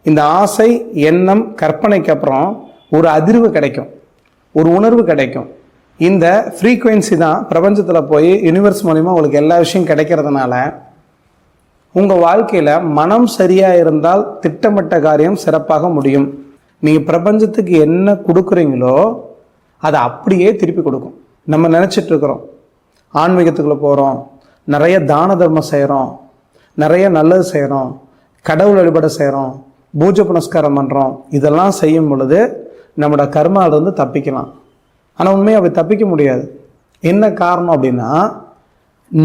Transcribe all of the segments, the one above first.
இந்த ஆசை, எண்ணம், கற்பனைக்கு அப்புறம் ஒரு அதிர்வு கிடைக்கும், ஒரு உணர்வு கிடைக்கும். இந்த ஃப்ரீக்குவென்சி தான் பிரபஞ்சத்தில் போய் யூனிவர்ஸ் மூலிமா உங்களுக்கு எல்லா விஷயம் கிடைக்கிறதுனால உங்கள் வாழ்க்கையில் மனம் சரியாக இருந்தால் திட்டமிட்ட காரியம் சிறப்பாக முடியும். நீங்கள் பிரபஞ்சத்துக்கு என்ன கொடுக்குறீங்களோ அதை அப்படியே திருப்பி கொடுக்கும். நம்ம நினச்சிட்டு இருக்கிறோம், ஆன்மீகத்துக்குள்ளே போகிறோம், நிறைய தான தர்மம் செய்கிறோம், நிறைய நல்லது செய்கிறோம், கடவுள் வழிபாடு செய்கிறோம், பூஜை புனஸ்காரம் பண்ணுறோம். இதெல்லாம் செய்யும் பொழுது நம்மளோட கர்மாவிலிருந்து தப்பிக்கலாம். ஆனால் உண்மையாக அப்படி தப்பிக்க முடியாது. என்ன காரணம் அப்படின்னா,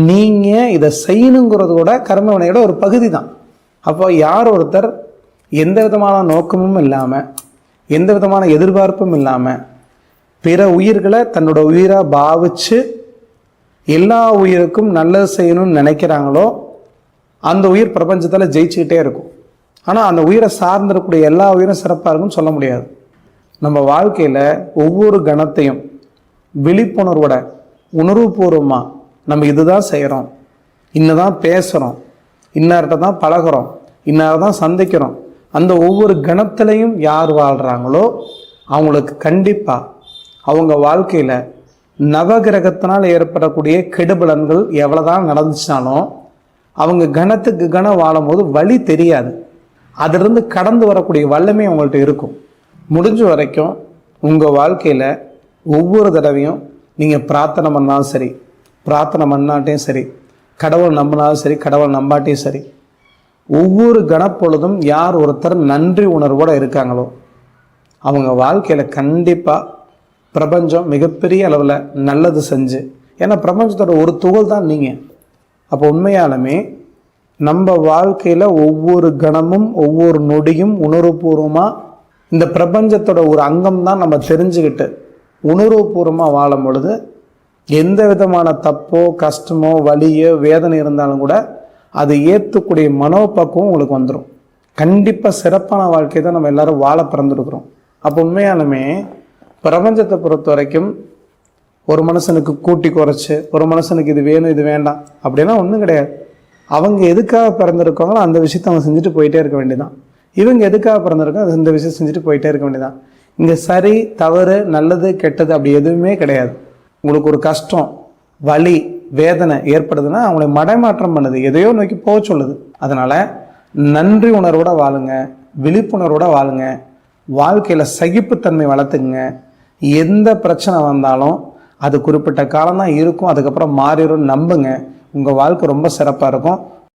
நீங்கள் இதை செய்யணுங்கிறது கூட கர்ம வினையோட ஒரு பகுதி தான். அப்போ யார் ஒருத்தர் எந்த விதமான நோக்கமும் இல்லாமல், எந்த விதமான எதிர்பார்ப்பும் இல்லாமல் பிற உயிர்களை தன்னோட உயிராக பாவிச்சு எல்லா உயிருக்கும் நல்லது செய்யணும்னு நினைக்கிறாங்களோ அந்த உயிர் பிரபஞ்சத்தில் ஜெயிச்சுக்கிட்டே இருக்கும். ஆனால் அந்த உயிரை சார்ந்திருக்கக்கூடிய எல்லா உயிரும் சிறப்பாக இருக்குன்னு சொல்ல முடியாது. நம்ம வாழ்க்கையில் ஒவ்வொரு கணத்தையும் விழிப்புணர்வோட, உணர்வுபூர்வமாக நம்ம இதுதான் செய்கிறோம், இன்னதான் பேசுகிறோம், இன்னார்கிட்ட தான் பழகிறோம், இன்னாரை தான் சந்திக்கிறோம், அந்த ஒவ்வொரு கணத்திலையும் யார் வாழ்கிறாங்களோ அவங்களுக்கு கண்டிப்பாக அவங்க வாழ்க்கையில் நவகிரகத்தினால் ஏற்படக்கூடிய கெடுபலன்கள் எவ்வளோதான் நடந்துச்சுனாலும் அவங்க கணத்துக்கு கணம் வாழும்போது வழி தெரியாது. அதிலிருந்து கடந்து வரக்கூடிய வல்லமை அவங்கள்ட்ட இருக்கும். முடிஞ்ச வரைக்கும் உங்கள் வாழ்க்கையில் ஒவ்வொரு தடவையும் நீங்கள் பிரார்த்தனை பண்ணாலும் சரி, பிரார்த்தனை பண்ணாட்டையும் சரி, கடவுள் நம்பினாலும் சரி, கடவுள் நம்பாட்டையும் சரி, ஒவ்வொரு கணப்பொழுதும் யார் ஒருத்தர் நன்றி உணர்வோடு இருக்காங்களோ அவங்க வாழ்க்கையில் கண்டிப்பாக பிரபஞ்சம் மிகப்பெரிய அளவில் நல்லது செஞ்சு, ஏன்னா பிரபஞ்சத்தோட ஒரு துகள் தான் நீங்கள். அப்போ உண்மையாலுமே நம்ம வாழ்க்கையில் ஒவ்வொரு கணமும் ஒவ்வொரு நொடியும் உணர்வுபூர்வமாக இந்த பிரபஞ்சத்தோட ஒரு அங்கம் தான் நம்ம தெரிஞ்சுக்கிட்டு உணர்வுபூர்வமாக வாழும் பொழுது எந்த விதமான தப்போ கஷ்டமோ வலியோ வேதனை இருந்தாலும் கூட அதை ஏற்றக்கூடிய மனோபக்குவம் உங்களுக்கு வந்துடும். கண்டிப்பாக சிறப்பான வாழ்க்கை தான் நம்ம எல்லாரும் வாழ பிறந்துருக்குறோம். அப்போ உண்மையாலுமே பிரபஞ்சத்தை பொறுத்த வரைக்கும் ஒரு மனுஷனுக்கு கூட்டி குறைச்சி, ஒரு மனுஷனுக்கு இது வேணும் இது வேண்டாம் அப்படின்னா ஒன்றும் கிடையாது. அவங்க எதுக்காக பிறந்திருக்காங்களோ அந்த விஷயத்த அவங்க செஞ்சுட்டு போயிட்டே இருக்க வேண்டியதான். இவங்க எதுக்காக பிறந்திருக்கோம் இந்த விஷயம் செஞ்சுட்டு போயிட்டே இருக்க வேண்டியதான். இங்கே சரி தவறு நல்லது கெட்டது அப்படி எதுவுமே கிடையாது. உங்களுக்கு ஒரு கஷ்டம் வலி வேதனை ஏற்படுதுன்னா அவங்களை மடைமாற்றம் பண்ணுது, எதையோ நோக்கி போக சொல்லுது. அதனால் நன்றி உணர்வோட வாழுங்க, விழிப்புணர்வோட வாழுங்க, வாழ்க்கையில் சகிப்புத்தன்மை வளர்த்துக்குங்க. எந்த பிரச்சனை வந்தாலும் அது குறிப்பிட்ட காலம் தான் இருக்கும், அதுக்கப்புறம் மாறிடும் நம்புங்க. உங்கள் வாழ்க்கை ரொம்ப சிறப்பாக இருக்கும்.